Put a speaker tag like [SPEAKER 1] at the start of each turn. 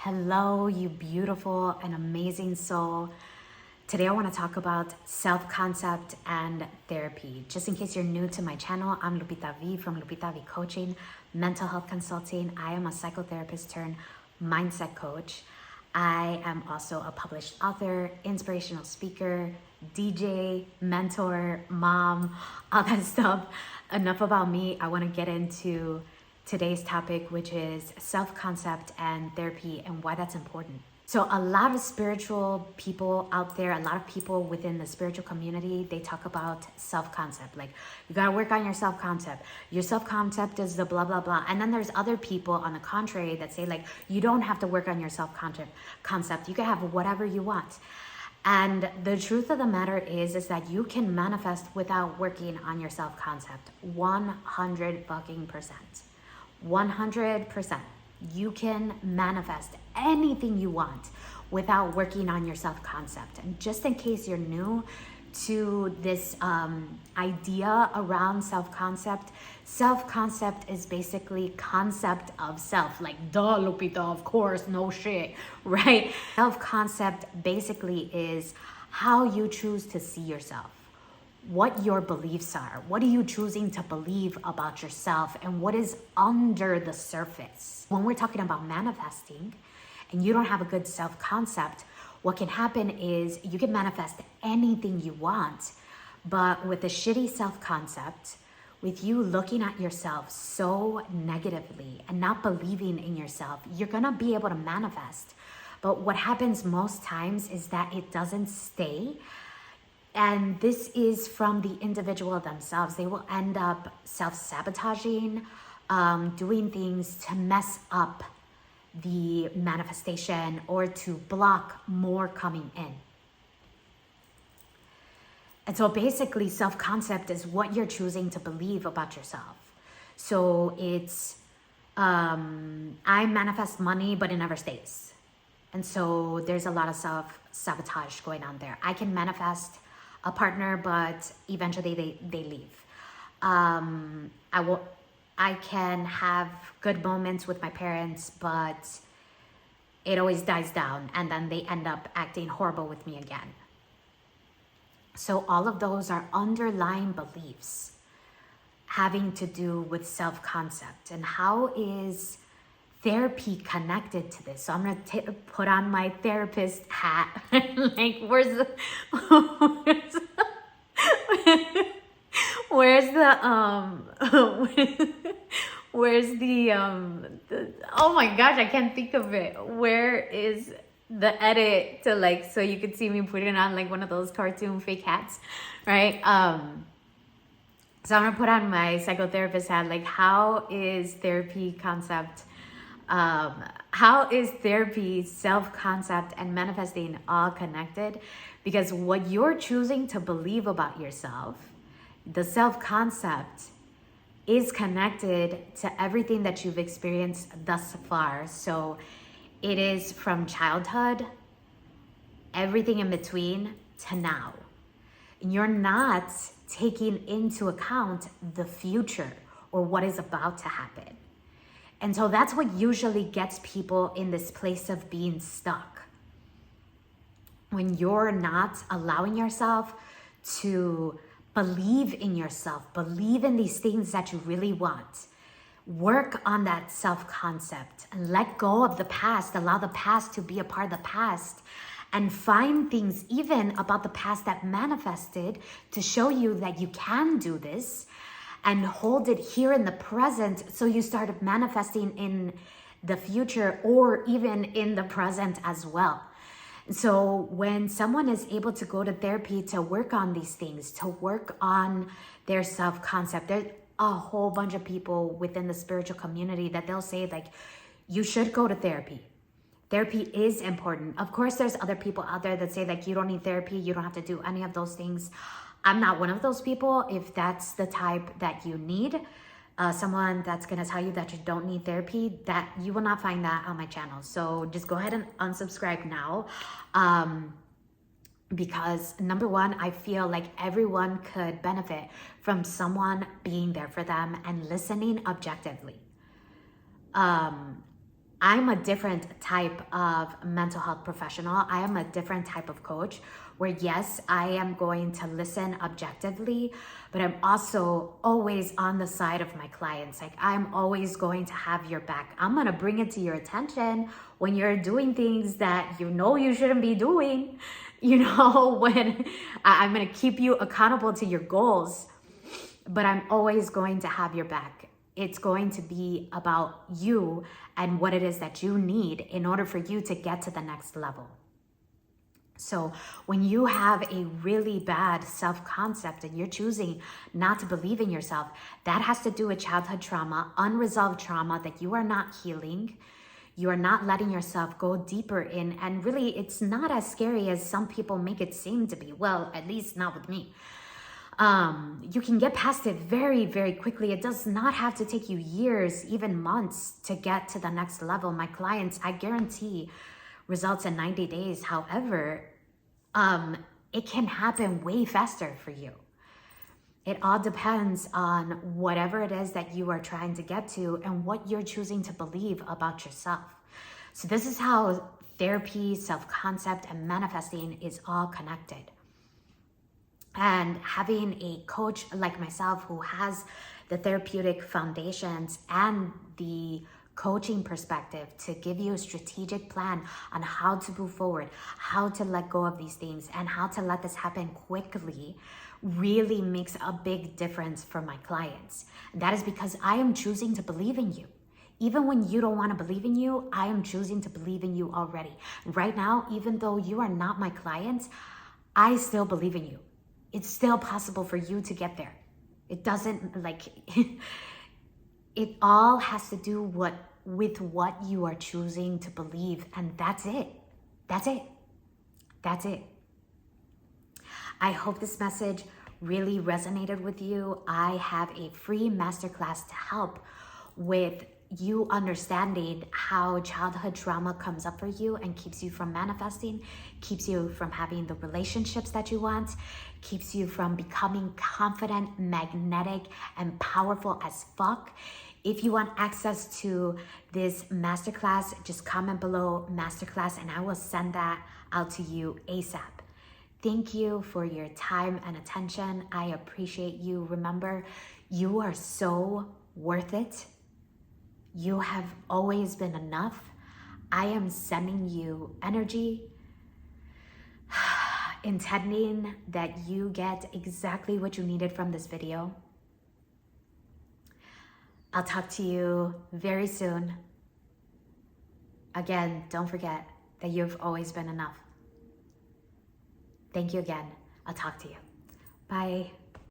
[SPEAKER 1] Hello, you beautiful and amazing soul. Today I want to talk about self-concept and therapy. Just in case you're new to my channel, I'm Lupita V from Lupita V Coaching, Mental Health Consulting. I am a psychotherapist turned mindset coach. I am also a published author, inspirational speaker, DJ, mentor, mom, all that stuff. Enough about me. I want to get into today's topic, which is self-concept and therapy and why that's important. So a lot of spiritual people out there, a lot of people within the spiritual community, they talk about self-concept. Like, you gotta work on your self-concept. Your self-concept is the blah, blah, blah. And then there's other people on the contrary that say, like, you don't have to work on your self-concept. You can have whatever you want. And the truth of the matter is that you can manifest without working on your self-concept. 100 fucking percent. 100%. You can manifest anything you want without working on your self-concept. And just in case you're new to this idea around self-concept is basically concept of self. Like, duh, Lupita, of course, no shit, right? Self-concept basically is how you choose to see yourself, what your beliefs are. What are you choosing to believe about yourself, and what is under the surface? When we're talking about manifesting and you don't have a good self-concept, what can happen is you can manifest anything you want, but with a shitty self-concept, with you looking at yourself so negatively and not believing in yourself, you're gonna be able to manifest. But what happens most times is that it doesn't stay. And this is from the individual themselves. They will end up self-sabotaging, doing things to mess up the manifestation or to block more coming in. And so basically, self-concept is what you're choosing to believe about yourself. So it's, I manifest money, but it never stays. And so there's a lot of self-sabotage going on there. I can manifest a partner, but eventually they leave. I can have good moments with my parents, but it always dies down, and then they end up acting horrible with me again. So all of those are underlying beliefs having to do with self-concept. And how is therapy connected to this? So I'm gonna put on my therapist hat. Like, where's the oh my gosh, I can't think of it. Where is the edit to, like, so you could see me putting on like one of those cartoon fake hats, right? So I'm gonna put on my psychotherapist hat. Like, how is therapy concept, how is therapy, self-concept, and manifesting all connected? Because what you're choosing to believe about yourself, the self-concept, is connected to everything that you've experienced thus far. So it is from childhood, everything in between, to now. You're not taking into account the future or what is about to happen. And so that's what usually gets people in this place of being stuck. When you're not allowing yourself to believe in yourself, believe in these things that you really want, work on that self-concept and let go of the past, allow the past to be a part of the past, and find things even about the past that manifested to show you that you can do this, and hold it here in the present, so you start manifesting in the future or even in the present as well. So when someone is able to go to therapy to work on these things, to work on their self-concept, there's a whole bunch of people within the spiritual community that they'll say, like, you should go to therapy. Therapy is important. Of course, there's other people out there that say, like, you don't need therapy, you don't have to do any of those things. I'm not one of those people. If that's the type that you need, someone that's gonna tell you that you don't need therapy, that you will not find that on my channel. So just go ahead and unsubscribe now. Because number one, I feel like everyone could benefit from someone being there for them and listening objectively. I'm a different type of mental health professional. I am a different type of coach where, yes, I am going to listen objectively, but I'm also always on the side of my clients. Like, I'm always going to have your back. I'm going to bring it to your attention when you're doing things that you know you shouldn't be doing. When I'm going to keep you accountable to your goals, but I'm always going to have your back. It's going to be about you and what it is that you need in order for you to get to the next level. So when you have a really bad self-concept and you're choosing not to believe in yourself, that has to do with childhood trauma, unresolved trauma that you are not healing. You are not letting yourself go deeper in. And really, it's not as scary as some people make it seem to be. Well, at least not with me. You can get past it very, very quickly. It does not have to take you years, even months to get to the next level. My clients, I guarantee, results in 90 days. However, it can happen way faster for you. It all depends on whatever it is that you are trying to get to and what you're choosing to believe about yourself. So this is how therapy, self-concept, and manifesting is all connected. And having a coach like myself who has the therapeutic foundations and the coaching perspective to give you a strategic plan on how to move forward, how to let go of these things, and how to let this happen quickly really makes a big difference for my clients. And that is because I am choosing to believe in you. Even when you don't want to believe in you, I am choosing to believe in you already. Right now, even though you are not my clients, I still believe in you. It's still possible for you to get there. It doesn't it all has to do with what you are choosing to believe, and that's it. That's it. That's it. I hope this message really resonated with you. I have a free masterclass to help with you understanding how childhood trauma comes up for you and keeps you from manifesting, keeps you from having the relationships that you want, keeps you from becoming confident, magnetic, and powerful as fuck. If you want access to this masterclass, just comment below masterclass and I will send that out to you ASAP. Thank you for your time and attention. I appreciate you. Remember, you are so worth it. You have always been enough. I am sending you energy, intending that you get exactly what you needed from this video. I'll talk to you very soon. Again, don't forget that you've always been enough. Thank you again. I'll talk to you. Bye.